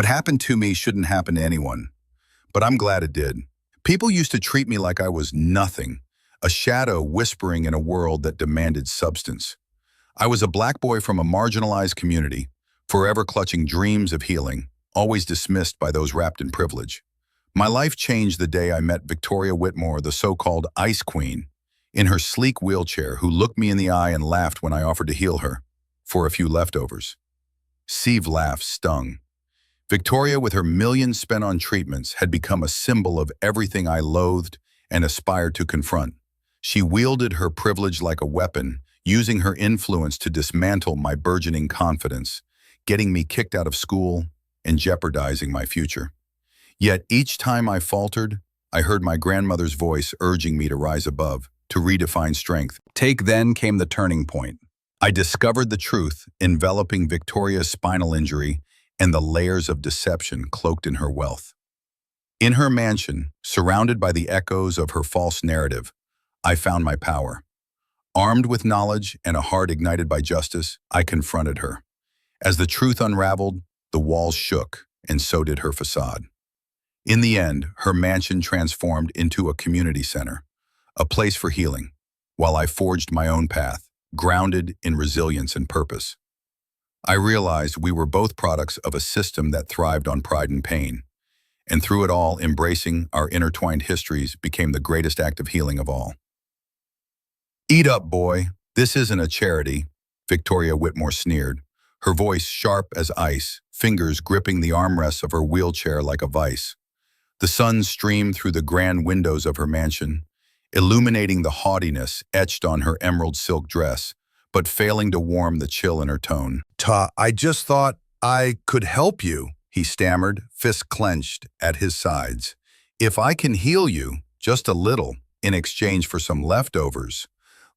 What happened to me shouldn't happen to anyone, but I'm glad it did. People used to treat me like I was nothing, a shadow whispering in a world that demanded substance. I was a black boy from a marginalized community, forever clutching dreams of healing, always dismissed by those wrapped in privilege. My life changed the day I met Victoria Whitmore, the so-called Ice Queen, in her sleek wheelchair, who looked me in the eye and laughed when I offered to heal her for a few leftovers. Steve's laugh stung. Victoria, with her millions spent on treatments, had become a symbol of everything I loathed and aspired to confront. She wielded her privilege like a weapon, using her influence to dismantle my burgeoning confidence, getting me kicked out of school and jeopardizing my future. Yet each time I faltered, I heard my grandmother's voice urging me to rise above, to redefine strength. Then came the turning point. I discovered the truth, enveloping Victoria's spinal injury and the layers of deception cloaked in her wealth. In her mansion, surrounded by the echoes of her false narrative, I found my power. Armed with knowledge and a heart ignited by justice, I confronted her. As the truth unraveled, the walls shook, and so did her facade. In the end, her mansion transformed into a community center, a place for healing, while I forged my own path, grounded in resilience and purpose. I realized we were both products of a system that thrived on pride and pain, and through it all, embracing our intertwined histories became the greatest act of healing of all. "Eat up, boy. This isn't a charity," Victoria Whitmore sneered, her voice sharp as ice, fingers gripping the armrests of her wheelchair like a vice. The sun streamed through the grand windows of her mansion, illuminating the haughtiness etched on her emerald silk dress, but failing to warm the chill in her tone. I just thought I could help you," he stammered, fists clenched at his sides. "If I can heal you, just a little, in exchange for some leftovers."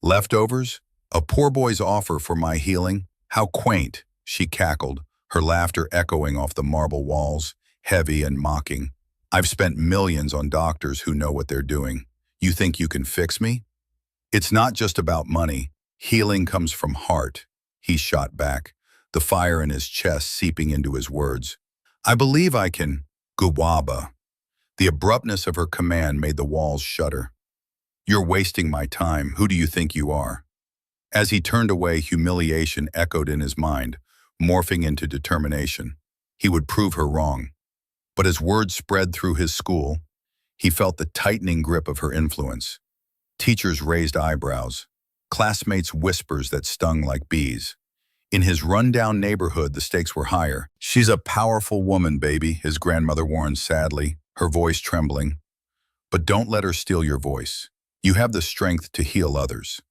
"Leftovers? A poor boy's offer for my healing? How quaint," she cackled, her laughter echoing off the marble walls, heavy and mocking. "I've spent millions on doctors who know what they're doing. You think you can fix me?" "It's not just about money. Healing comes from heart," he shot back, the fire in his chest seeping into his words. "I believe I can." "Guwaba." The abruptness of her command made the walls shudder. "You're wasting my time. Who do you think you are?" As he turned away, humiliation echoed in his mind, morphing into determination. He would prove her wrong. But as word spread through his school, he felt the tightening grip of her influence. Teachers raised eyebrows, classmates' whispers that stung like bees. In his rundown neighborhood, the stakes were higher. "She's a powerful woman, baby," his grandmother warned sadly, her voice trembling. "But don't let her steal your voice. You have the strength to heal others."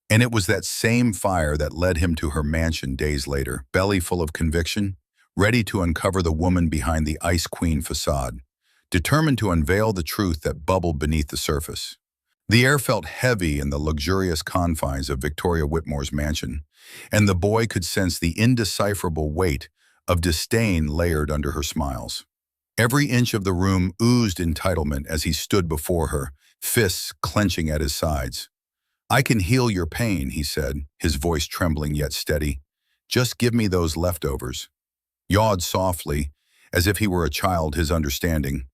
And it was that same fire that led him to her mansion days later, belly full of conviction, ready to uncover the woman behind the Ice Queen facade, determined to unveil the truth that bubbled beneath the surface. The air felt heavy in the luxurious confines of Victoria Whitmore's mansion, and the boy could sense the indecipherable weight of disdain layered under her smiles. Every inch of the room oozed entitlement as he stood before her, fists clenching at his sides. "I can heal your pain," he said, his voice trembling yet steady. "Just give me those leftovers." Yawed softly, as if he were a child, his understanding,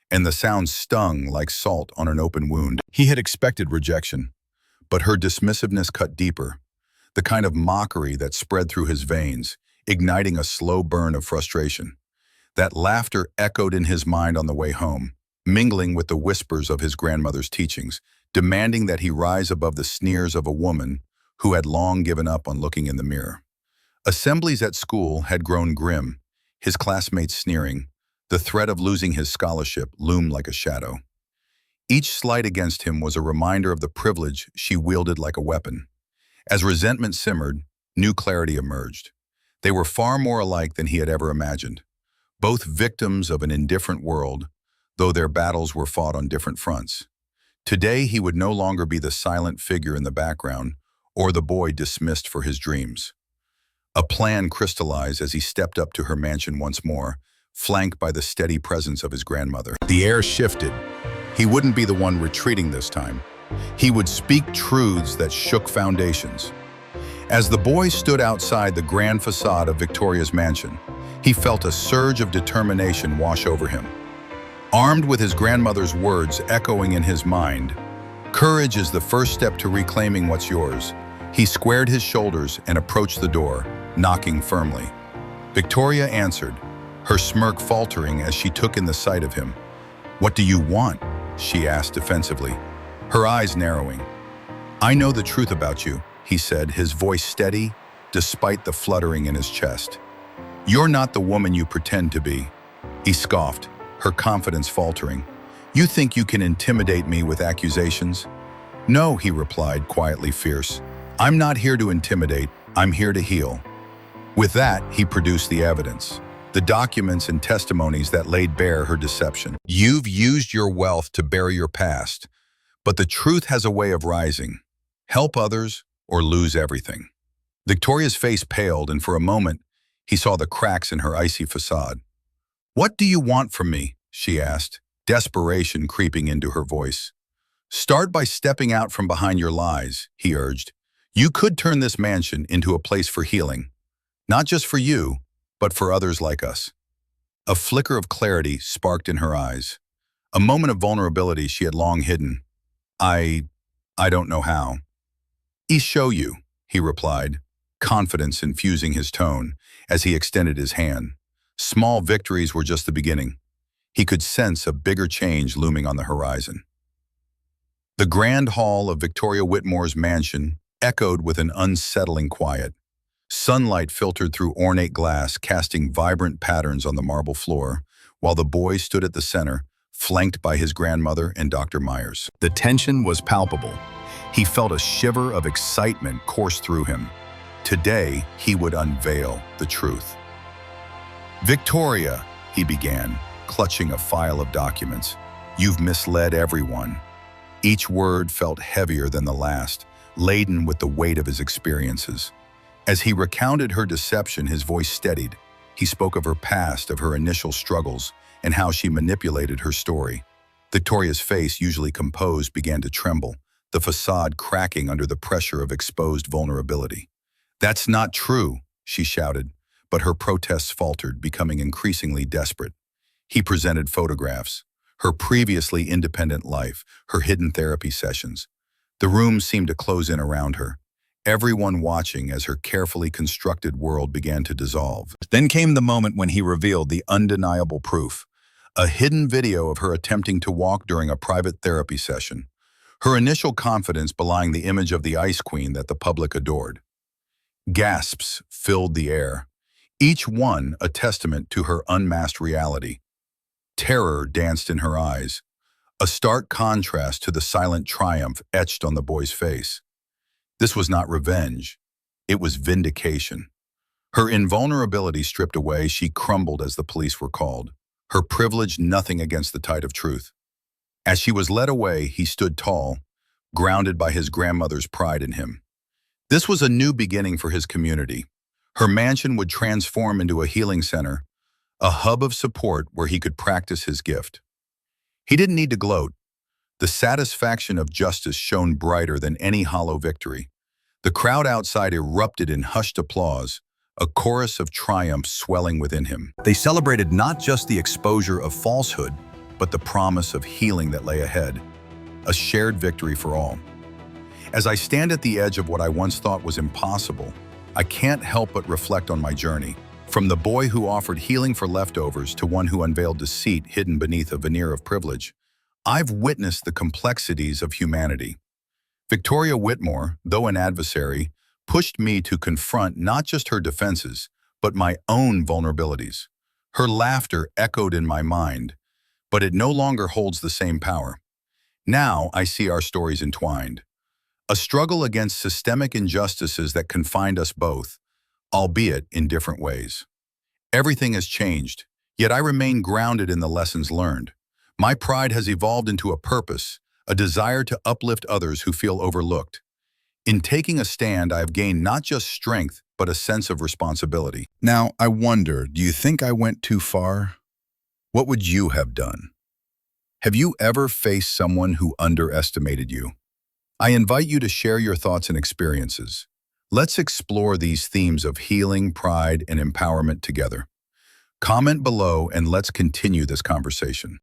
and the sound stung like salt on an open wound. He had expected rejection, but her dismissiveness cut deeper, the kind of mockery that spread through his veins, igniting a slow burn of frustration. That laughter echoed in his mind on the way home, mingling with the whispers of his grandmother's teachings, demanding that he rise above the sneers of a woman who had long given up on looking in the mirror. Assemblies at school had grown grim, his classmates sneering. The threat of losing his scholarship loomed like a shadow. Each slight against him was a reminder of the privilege she wielded like a weapon. As resentment simmered, new clarity emerged. They were far more alike than he had ever imagined. Both victims of an indifferent world, though their battles were fought on different fronts. Today, he would no longer be the silent figure in the background or the boy dismissed for his dreams. A plan crystallized as he stepped up to her mansion once more, flanked by the steady presence of his grandmother. The air shifted. He wouldn't be the one retreating this time. He would speak truths that shook foundations. As the boy stood outside the grand facade of Victoria's mansion, He felt a surge of determination wash over him. Armed with his grandmother's words echoing in his mind, "Courage is the first step to reclaiming what's yours," he squared his shoulders and approached the door, knocking firmly. Victoria answered, her smirk faltering as she took in the sight of him. "What do you want?" she asked defensively, her eyes narrowing. "I know the truth about you," he said, his voice steady despite the fluttering in his chest. "You're not the woman you pretend to be." He scoffed, her confidence faltering. "You think you can intimidate me with accusations?" "No," he replied, quietly fierce. "I'm not here to intimidate, I'm here to heal." With that, he produced the evidence, the documents and testimonies that laid bare her deception. "You've used your wealth to bury your past, but the truth has a way of rising. Help others or lose everything." Victoria's face paled, and for a moment, he saw the cracks in her icy facade. "What do you want from me?" she asked, desperation creeping into her voice. "Start by stepping out from behind your lies," he urged. "You could turn this mansion into a place for healing. Not just for you, but for others like us." A flicker of clarity sparked in her eyes, a moment of vulnerability she had long hidden. I don't know how." "I show you," he replied, confidence infusing his tone as he extended his hand. Small victories were just the beginning. He could sense a bigger change looming on the horizon. The grand hall of Victoria Whitmore's mansion echoed with an unsettling quiet. Sunlight filtered through ornate glass, casting vibrant patterns on the marble floor, while the boy stood at the center, flanked by his grandmother and Dr. Myers. The tension was palpable. He felt a shiver of excitement course through him. Today, he would unveil the truth. "Victoria," he began, clutching a file of documents, "you've misled everyone." Each word felt heavier than the last, laden with the weight of his experiences. As he recounted her deception, his voice steadied. He spoke of her past, of her initial struggles, and how she manipulated her story. Victoria's face, usually composed, began to tremble, the facade cracking under the pressure of exposed vulnerability. "That's not true," she shouted, but her protests faltered, becoming increasingly desperate. He presented photographs, her previously independent life, her hidden therapy sessions. The room seemed to close in around her, everyone watching as her carefully constructed world began to dissolve. Then came the moment when he revealed the undeniable proof, a hidden video of her attempting to walk during a private therapy session, her initial confidence belying the image of the Ice Queen that the public adored. Gasps filled the air, each one a testament to her unmasked reality. Terror danced in her eyes, a stark contrast to the silent triumph etched on the boy's face. This was not revenge, it was vindication. Her invulnerability stripped away, she crumbled as the police were called, her privilege nothing against the tide of truth. As she was led away, he stood tall, grounded by his grandmother's pride in him. This was a new beginning for his community. Her mansion would transform into a healing center, a hub of support where he could practice his gift. He didn't need to gloat. The satisfaction of justice shone brighter than any hollow victory. The crowd outside erupted in hushed applause, a chorus of triumph swelling within him. They celebrated not just the exposure of falsehood, but the promise of healing that lay ahead, a shared victory for all. As I stand at the edge of what I once thought was impossible, I can't help but reflect on my journey, from the boy who offered healing for leftovers to one who unveiled deceit hidden beneath a veneer of privilege. I've witnessed the complexities of humanity. Victoria Whitmore, though an adversary, pushed me to confront not just her defenses, but my own vulnerabilities. Her laughter echoed in my mind, but it no longer holds the same power. Now I see our stories entwined. A struggle against systemic injustices that confined us both, albeit in different ways. Everything has changed, yet I remain grounded in the lessons learned. My pride has evolved into a purpose, a desire to uplift others who feel overlooked. In taking a stand, I have gained not just strength, but a sense of responsibility. Now, I wonder, do you think I went too far? What would you have done? Have you ever faced someone who underestimated you? I invite you to share your thoughts and experiences. Let's explore these themes of healing, pride, and empowerment together. Comment below and let's continue this conversation.